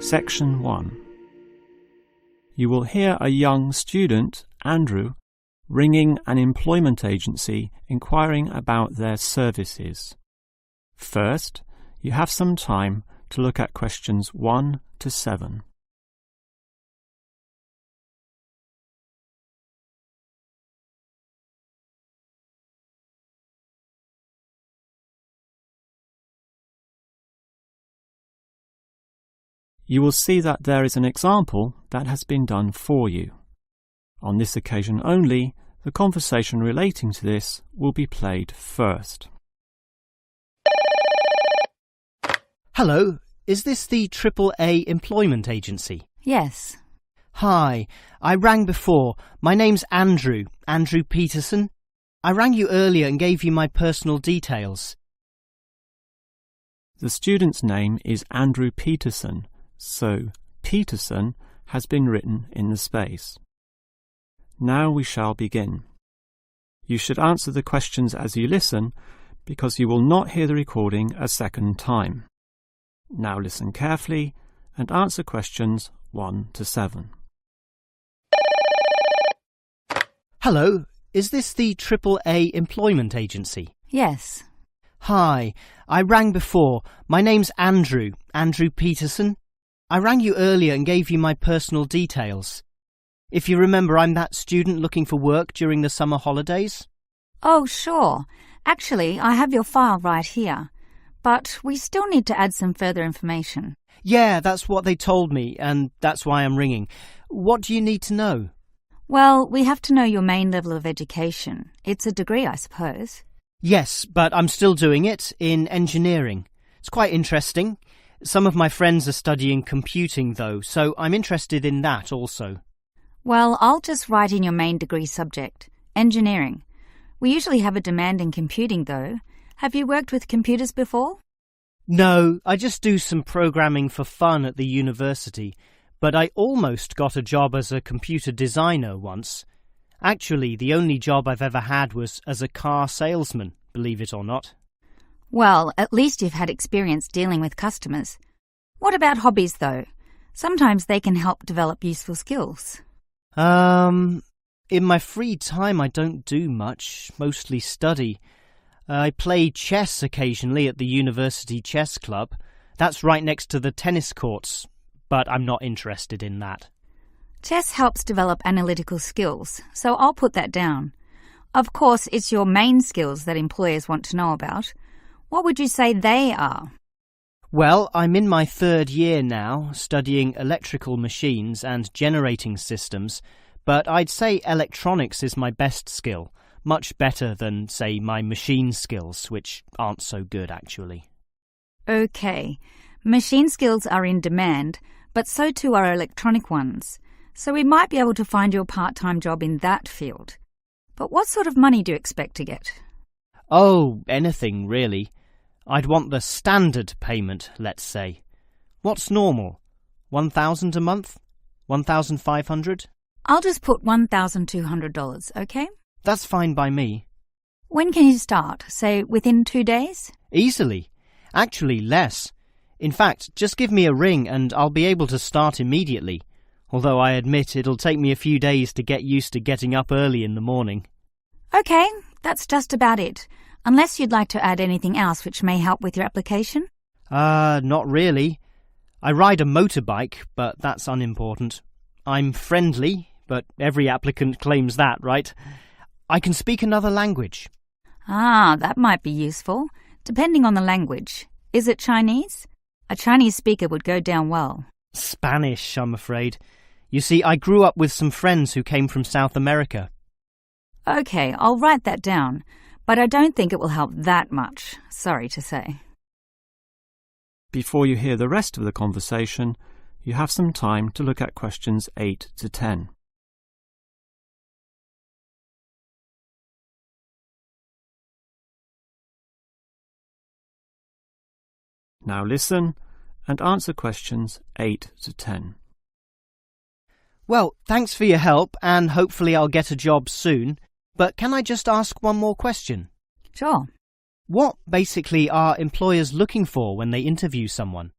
Section 1. You will hear a young student, Andrew, ringing an employment agency inquiring about their services. First, you have some time to look at questions 1 to 7. You will see that there is an example that has been done for you. On this occasion only, the conversation relating to this will be played first. Hello, is this the AAA employment agency? Yes. Hi, I rang before. My name's Andrew Peterson. I rang you earlier and gave you my personal details. The student's name is Andrew Peterson, so Peterson has been written in the space. Now we shall begin. You should answer the questions as you listen, because you will not hear the recording a second time. Now listen carefully and answer questions 1 to 7. Hello, is this the AAA employment agency? Yes. Hi, I rang before. My name's Andrew Peterson. I rang you earlier and gave you my personal details. If you remember, I'm that student looking for work during the summer holidays. Oh, sure. Actually, I have your file right here. But we still need to add some further information. Yeah, that's what they told me, and that's why I'm ringing. What do you need to know? Well, we have to know your main level of education. It's a degree, I suppose. Yes, but I'm still doing it in engineering. It's quite interesting. Some of my friends are studying computing, though, so I'm interested in that also. Well, I'll just write in your main degree subject, engineering. We usually have a demand in computing, though. Have you worked with computers before? No, I just do some programming for fun at the university, but I almost got a job as a computer designer once. Actually, the only job I've ever had was as a car salesman, believe it or not. Well, at least you've had experience dealing with customers. What about hobbies, though? Sometimes they can help develop useful skills. In my free time I don't do much, mostly study. I play chess occasionally at the university chess club. That's right next to the tennis courts, but I'm not interested in that. Chess helps develop analytical skills, so I'll put that down. Of course, it's your main skills that employers want to know about. What would you say they are? Well, I'm in my 3rd year now, studying electrical machines and generating systems, but I'd say electronics is my best skill, much better than, say, my machine skills, which aren't so good, actually. OK. Machine skills are in demand, but so too are electronic ones, so we might be able to find you a part-time job in that field. But what sort of money do you expect to get? Oh, anything, really. I'd want the standard payment, let's say. What's normal? 1,000 a month? 1,500? I'll just put $1,200, OK? That's fine by me. When can you start? Say, within 2 days? Easily. Actually, less. In fact, just give me a ring and I'll be able to start immediately. Although I admit it'll take me a few days to get used to getting up early in the morning. OK, that's just about it. Unless you'd like to add anything else which may help with your application? Not really. I ride a motorbike, but that's unimportant. I'm friendly, but every applicant claims that, right? I can speak another language. Ah, that might be useful, depending on the language. Is it Chinese? A Chinese speaker would go down well. Spanish, I'm afraid. You see, I grew up with some friends who came from South America. OK, I'll write that down, but I don't think it will help that much, sorry to say. Before you hear the rest of the conversation, you have some time to look at questions 8 to 10. Now listen and answer questions 8 to 10. Well, thanks for your help, and hopefully I'll get a job soon. But can I just ask one more question? Sure. What basically are employers looking for when they interview someone?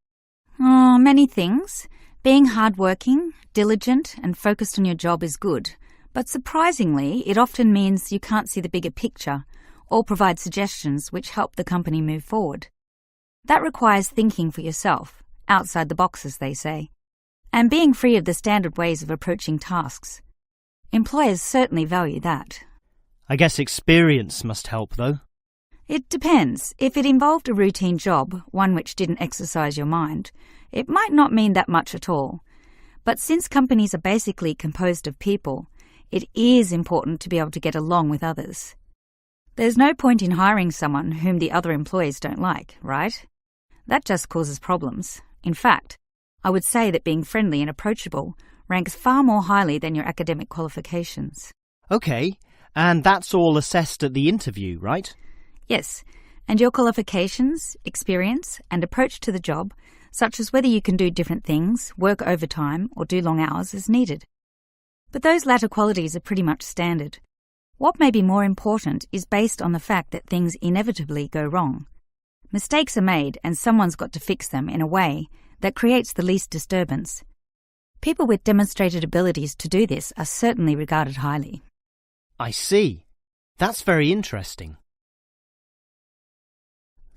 Oh, many things. Being hardworking, diligent, and focused on your job is good. But surprisingly, it often means you can't see the bigger picture or provide suggestions which help the company move forward. That requires thinking for yourself, outside the box, as they say, and being free of the standard ways of approaching tasks. Employers certainly value that. I guess experience must help, though. It depends. If it involved a routine job, one which didn't exercise your mind, it might not mean that much at all. But since companies are basically composed of people, it is important to be able to get along with others. There's no point in hiring someone whom the other employees don't like, right? That just causes problems. In fact, I would say that being friendly and approachable ranks far more highly than your academic qualifications. Okay, and that's all assessed at the interview, right? Yes, and your qualifications, experience, and approach to the job, such as whether you can do different things, work overtime, or do long hours, is needed. But those latter qualities are pretty much standard. What may be more important is based on the fact that things inevitably go wrong. Mistakes are made and someone's got to fix them in a way that creates the least disturbance. People with demonstrated abilities to do this are certainly regarded highly. I see. That's very interesting.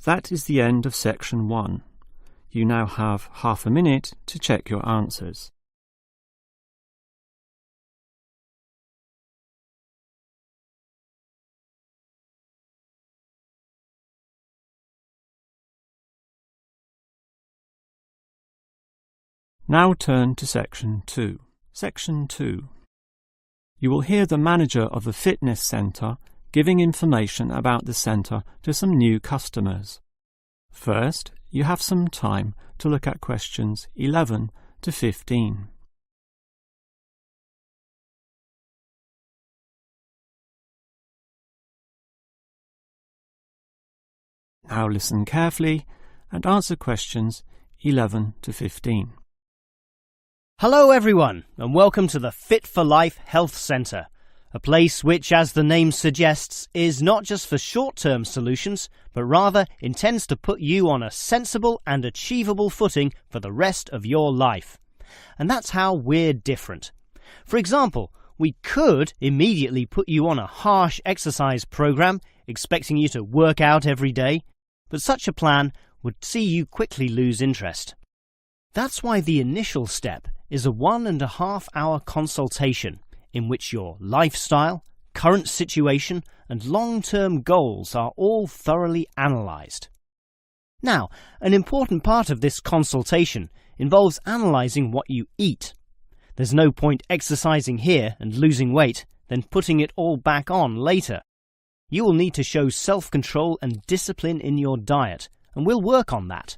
That is the end of section 1. You now have half a minute to check your answers. Now turn to section 2. Section 2. You will hear the manager of the fitness centre giving information about the centre to some new customers. First, you have some time to look at questions 11 to 15. Now listen carefully and answer questions 11 to 15. Hello everyone, and welcome to the Fit for Life Health Centre, a place which, as the name suggests, is not just for short-term solutions, but rather intends to put you on a sensible and achievable footing for the rest of your life. And that's how we're different. For example, we could immediately put you on a harsh exercise program, expecting you to work out every day, but such a plan would see you quickly lose interest. That's why the initial step is a 1.5-hour consultation in which your lifestyle, current situation, and long-term goals are all thoroughly analysed. Now, an important part of this consultation involves analysing what you eat. There's no point exercising here and losing weight, then putting it all back on later. You will need to show self-control and discipline in your diet, and we'll work on that.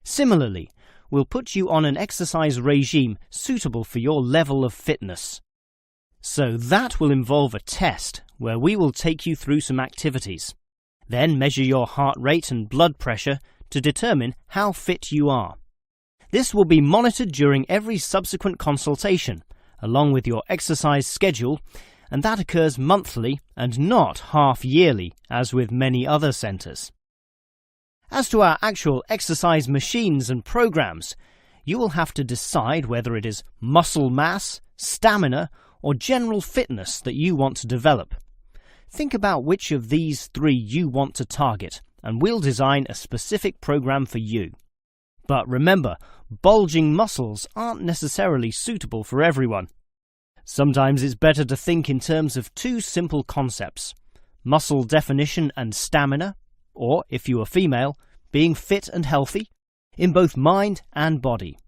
Similarly, we'll put you on an exercise regime suitable for your level of fitness. So that will involve a test where we will take you through some activities, then measure your heart rate and blood pressure to determine how fit you are. This will be monitored during every subsequent consultation, along with your exercise schedule, and that occurs monthly and not half-yearly, as with many other centres. As to our actual exercise machines and programs, you will have to decide whether it is muscle mass, stamina, or general fitness that you want to develop. Think about which of these 3 you want to target, and we'll design a specific program for you. But remember, bulging muscles aren't necessarily suitable for everyone. Sometimes it's better to think in terms of 2 simple concepts: muscle definition and stamina, or, if you are female, being fit and healthy, in both mind and body.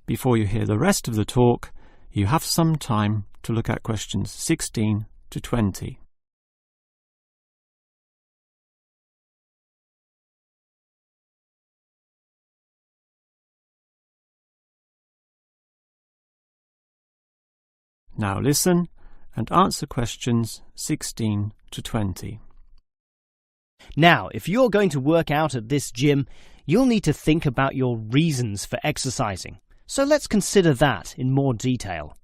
Before you hear the rest of the talk, you have some time to look at questions 16 to 20. Now listen and answer questions 16 to 20. Now, if you're going to work out at this gym, you'll need to think about your reasons for exercising. So let's consider that in more detail.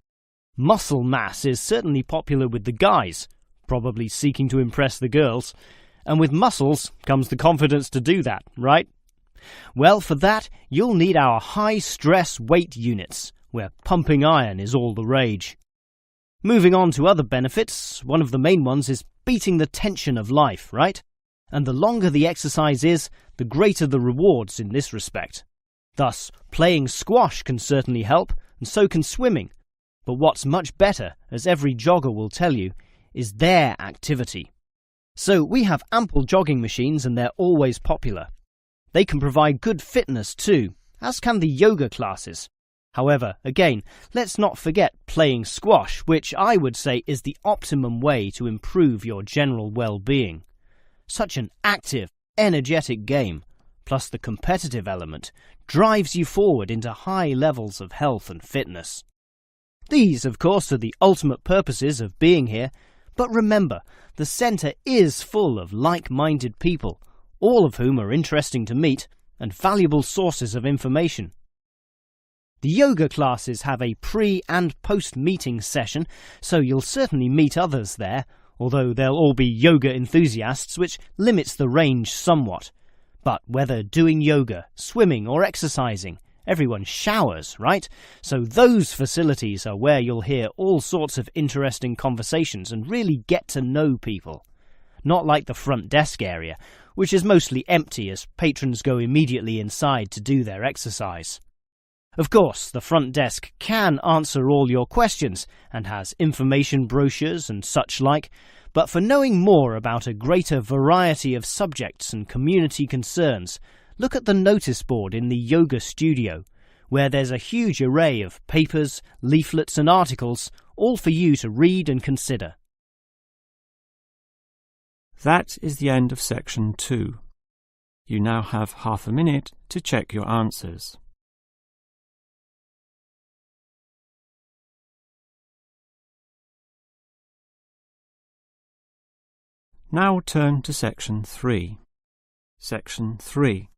Muscle mass is certainly popular with the guys, probably seeking to impress the girls. And with muscles comes the confidence to do that, right? Well, for that, you'll need our high-stress weight units, where pumping iron is all the rage. Moving on to other benefits, one of the main ones is beating the tension of life, right? And the longer the exercise is, the greater the rewards in this respect. Thus, playing squash can certainly help, and so can swimming. But what's much better, as every jogger will tell you, is their activity. So we have ample jogging machines and they're always popular. They can provide good fitness too, as can the yoga classes. However, again, let's not forget playing squash, which I would say is the optimum way to improve your general well-being. Such an active, energetic game, plus the competitive element, drives you forward into high levels of health and fitness. These, of course, are the ultimate purposes of being here, but remember, the centre is full of like-minded people, all of whom are interesting to meet and valuable sources of information. The yoga classes have a pre- and post-meeting session, so you'll certainly meet others there, although they'll all be yoga enthusiasts, which limits the range somewhat. But whether doing yoga, swimming or exercising, everyone showers, right? So those facilities are where you'll hear all sorts of interesting conversations and really get to know people. Not like the front desk area, which is mostly empty as patrons go immediately inside to do their exercise. Of course, the front desk can answer all your questions and has information brochures and such like, but for knowing more about a greater variety of subjects and community concerns, look at the notice board in the yoga studio, where there's a huge array of papers, leaflets and articles, all for you to read and consider. That is the end of section 2. You now have half a minute to check your answers. Now turn to section 3. Section 3.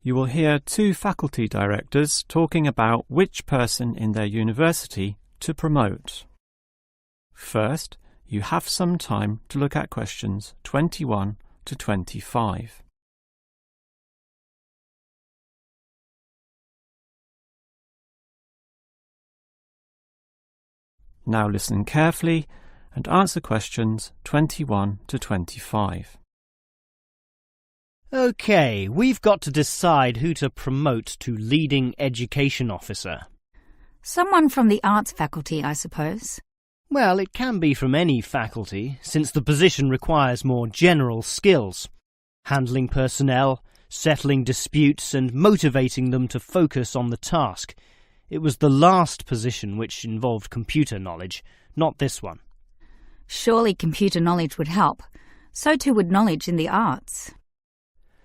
You will hear 2 faculty directors talking about which person in their university to promote. First, you have some time to look at questions 21 to 25. Now listen carefully and answer questions 21 to 25. OK, we've got to decide who to promote to leading education officer. Someone from the arts faculty, I suppose. Well, it can be from any faculty, since the position requires more general skills. Handling personnel, settling disputes and motivating them to focus on the task. It was the last position which involved computer knowledge, not this one. Surely computer knowledge would help. So too would knowledge in the arts.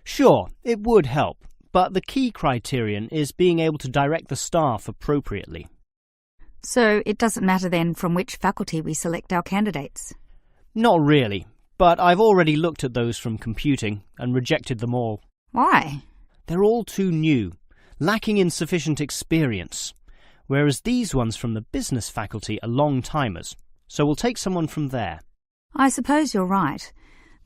Sure, it would help, but the key criterion is being able to direct the staff appropriately. So it doesn't matter then from which faculty we select our candidates? Not really, but I've already looked at those from computing and rejected them all. Why? They're all too new, lacking in sufficient experience, whereas these ones from the business faculty are long-timers. So we'll take someone from there. I suppose you're right.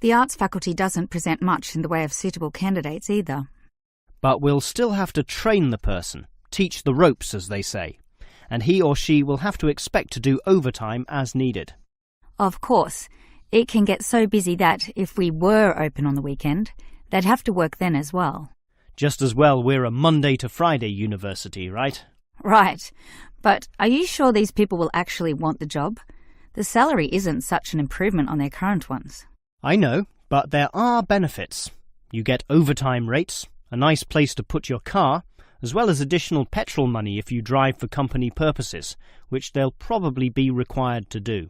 The arts faculty doesn't present much in the way of suitable candidates either. But we'll still have to train the person, teach the ropes, as they say, and he or she will have to expect to do overtime as needed. Of course. It can get so busy that, if we were open on the weekend, they'd have to work then as well. Just as well we're a Monday to Friday university, right? Right. But are you sure these people will actually want the job? The salary isn't such an improvement on their current ones. I know, but there are benefits. You get overtime rates, a nice place to put your car, as well as additional petrol money if you drive for company purposes, which they'll probably be required to do.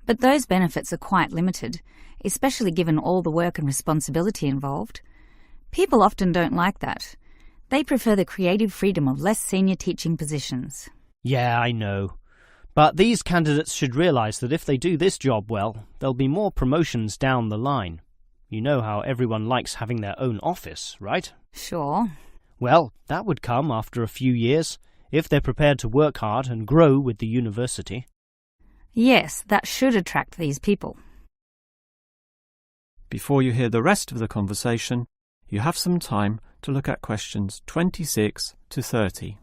But those benefits are quite limited, especially given all the work and responsibility involved. People often don't like that. They prefer the creative freedom of less senior teaching positions. Yeah, I know. But these candidates should realise that if they do this job well, there'll be more promotions down the line. You know how everyone likes having their own office, right? Sure. Well, that would come after a few years, if they're prepared to work hard and grow with the university. Yes, that should attract these people. Before you hear the rest of the conversation, you have some time to look at questions 26 to 30.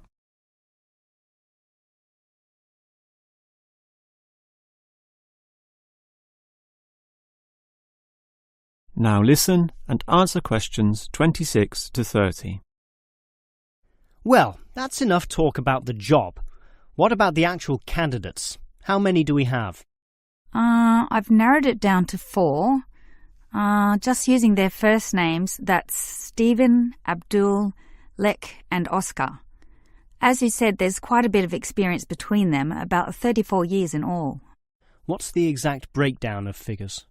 Now listen and answer questions 26 to 30. Well, that's enough talk about the job. What about the actual candidates? How many do we have? I've narrowed it down to 4. Just using their first names, that's Stephen, Abdul, Lek and Oscar. As you said, there's quite a bit of experience between them, about 34 years in all. What's the exact breakdown of figures?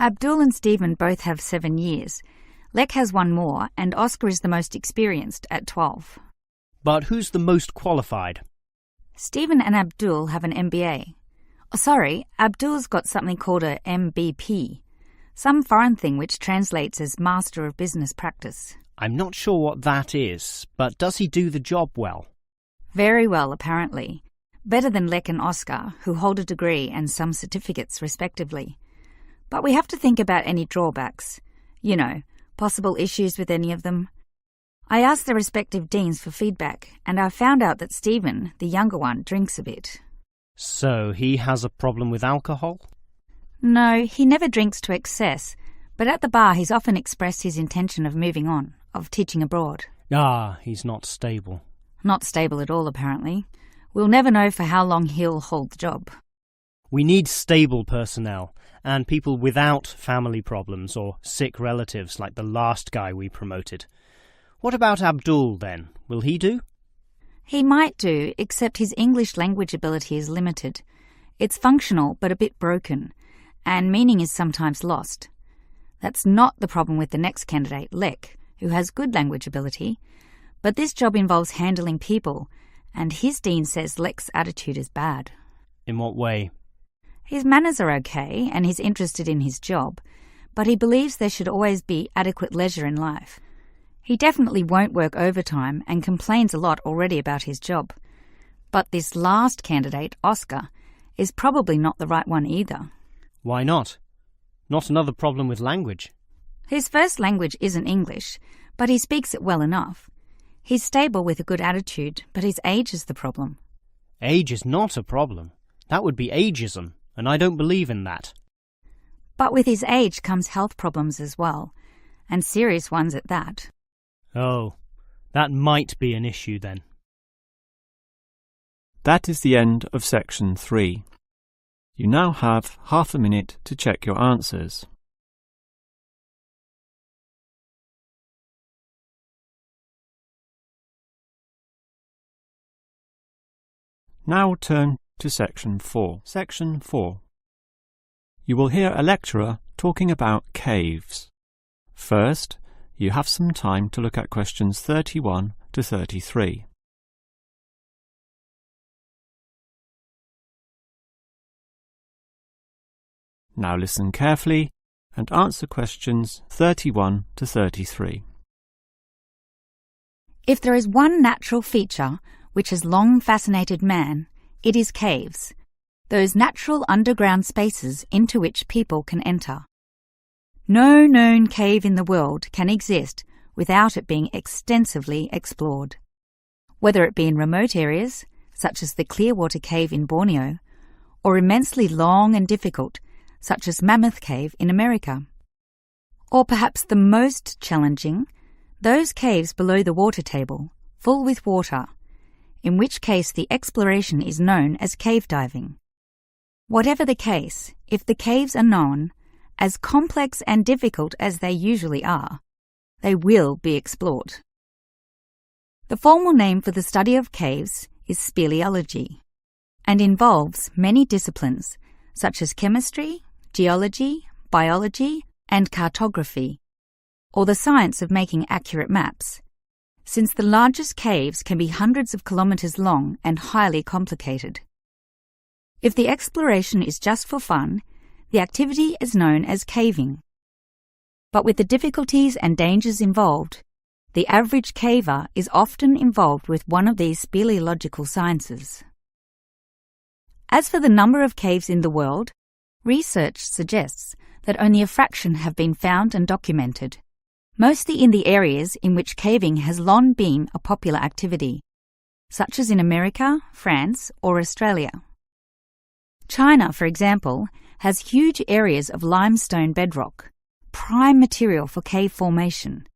Abdul and Stephen both have 7 years. Lek has 1 more, and Oscar is the most experienced at 12. But who's the most qualified? Stephen and Abdul have an MBA. Oh, sorry, Abdul's got something called a MBP, some foreign thing which translates as Master of Business Practice. I'm not sure what that is, but does he do the job well? Very well, apparently. Better than Lek and Oscar, who hold a degree and some certificates respectively. But we have to think about any drawbacks. You know, possible issues with any of them. I asked the respective deans for feedback, and I found out that Stephen, the younger one, drinks a bit. So he has a problem with alcohol? No, he never drinks to excess, but at the bar he's often expressed his intention of moving on, of teaching abroad. Ah, he's not stable. Not stable at all, apparently. We'll never know for how long he'll hold the job. We need stable personnel, and people without family problems or sick relatives like the last guy we promoted. What about Abdul, then? Will he do? He might do, except his English language ability is limited. It's functional, but a bit broken, and meaning is sometimes lost. That's not the problem with the next candidate, Lek, who has good language ability, but this job involves handling people, and his dean says Lek's attitude is bad. In what way? His manners are okay, and he's interested in his job, but he believes there should always be adequate leisure in life. He definitely won't work overtime and complains a lot already about his job. But this last candidate, Oscar, is probably not the right one either. Why not? Not another problem with language. His first language isn't English, but he speaks it well enough. He's stable with a good attitude, but his age is the problem. Age is not a problem. That would be ageism, and I don't believe in that. But with his age comes health problems as well, and serious ones at that. Oh, that might be an issue then. That is the end of section 3. You now have half a minute to check your answers. Now turn to section 4. Section 4. You will hear a lecturer talking about caves. First, you have some time to look at questions 31 to 33. Now listen carefully and answer questions 31 to 33. If there is one natural feature which has long fascinated man, it is caves, those natural underground spaces into which people can enter. No known cave in the world can exist without it being extensively explored. Whether it be in remote areas, such as the Clearwater Cave in Borneo, or immensely long and difficult, such as Mammoth Cave in America. Or perhaps the most challenging, those caves below the water table, full with water, in which case the exploration is known as cave diving. Whatever the case, if the caves are known, as complex and difficult as they usually are, they will be explored. The formal name for the study of caves is speleology, and involves many disciplines such as chemistry, geology, biology, and cartography, or the science of making accurate maps, since the largest caves can be hundreds of kilometres long and highly complicated. If the exploration is just for fun, the activity is known as caving. But with the difficulties and dangers involved, the average caver is often involved with one of these speleological sciences. As for the number of caves in the world, research suggests that only a fraction have been found and documented, mostly in the areas in which caving has long been a popular activity, such as in America, France, or Australia. China, for example, has huge areas of limestone bedrock, prime material for cave formation,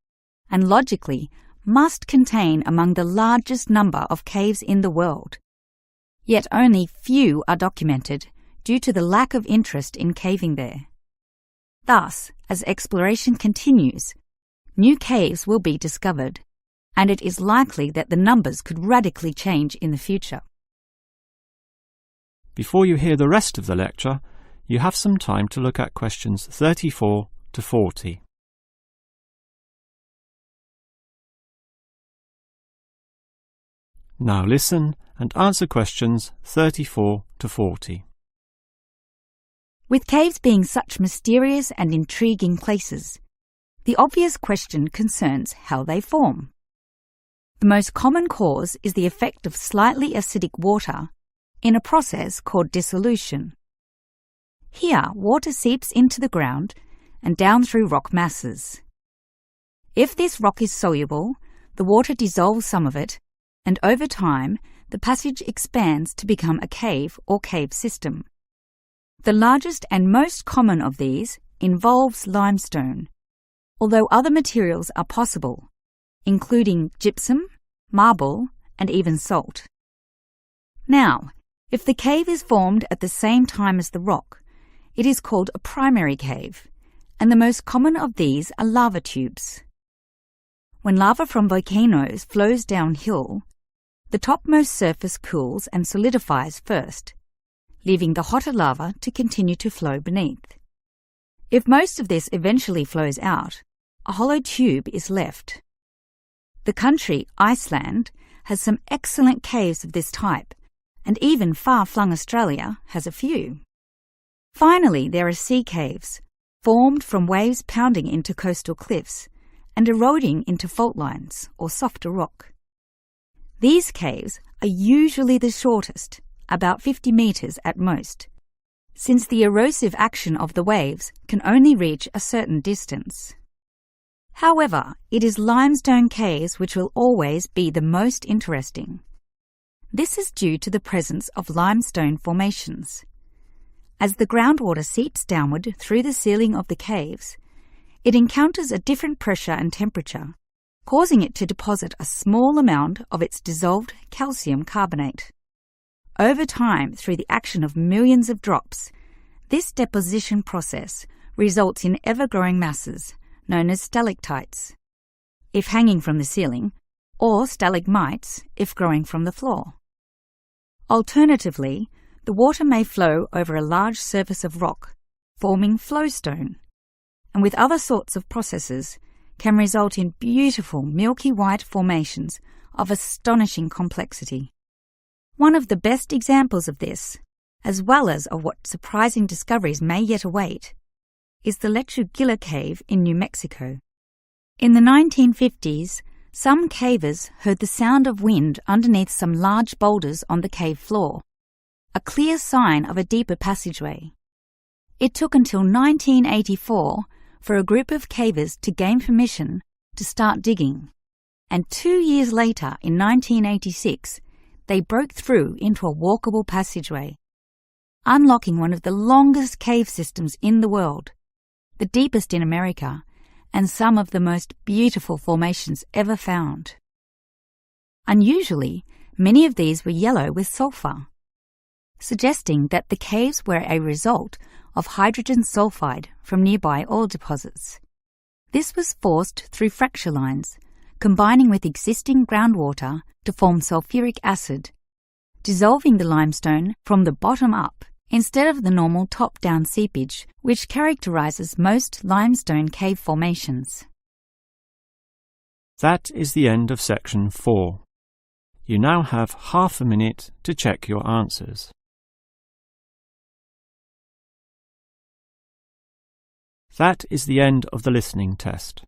and logically must contain among the largest number of caves in the world. Yet only few are documented due to the lack of interest in caving there. Thus, as exploration continues, new caves will be discovered, and it is likely that the numbers could radically change in the future. Before you hear the rest of the lecture, you have some time to look at questions 34 to 40. Now listen and answer questions 34 to 40. With caves being such mysterious and intriguing places, the obvious question concerns how they form. The most common cause is the effect of slightly acidic water in a process called dissolution. Here, water seeps into the ground and down through rock masses. If this rock is soluble, the water dissolves some of it, and over time, the passage expands to become a cave or cave system. The largest and most common of these involves limestone, although other materials are possible, including gypsum, marble, and even salt. Now, if the cave is formed at the same time as the rock, it is called a primary cave, and the most common of these are lava tubes. When lava from volcanoes flows downhill, the topmost surface cools and solidifies first, leaving the hotter lava to continue to flow beneath. If most of this eventually flows out, a hollow tube is left. The country, Iceland, has some excellent caves of this type, and even far-flung Australia has a few. Finally, there are sea caves, formed from waves pounding into coastal cliffs and eroding into fault lines or softer rock. These caves are usually the shortest, about 50 metres at most, since the erosive action of the waves can only reach a certain distance. However, it is limestone caves which will always be the most interesting. This is due to the presence of limestone formations. As the groundwater seeps downward through the ceiling of the caves, it encounters a different pressure and temperature, causing it to deposit a small amount of its dissolved calcium carbonate. Over time, through the action of millions of drops, this deposition process results in ever-growing masses, known as stalactites, if hanging from the ceiling, or stalagmites, if growing from the floor. Alternatively, the water may flow over a large surface of rock, forming flowstone, and with other sorts of processes, can result in beautiful milky white formations of astonishing complexity. One of the best examples of this, as well as of what surprising discoveries may yet await, is the Lechuguilla Cave in New Mexico. In the 1950s, some cavers heard the sound of wind underneath some large boulders on the cave floor, a clear sign of a deeper passageway. It took until 1984 for a group of cavers to gain permission to start digging, and 2 years later, in 1986, they broke through into a walkable passageway, unlocking one of the longest cave systems in the world, the deepest in America, and some of the most beautiful formations ever found. Unusually, many of these were yellow with sulfur, suggesting that the caves were a result of hydrogen sulfide from nearby oil deposits. This was forced through fracture lines, combining with existing groundwater to form sulfuric acid, dissolving the limestone from the bottom up instead of the normal top-down seepage which characterizes most limestone cave formations. That is the end of section 4. You now have half a minute to check your answers. That is the end of the listening test.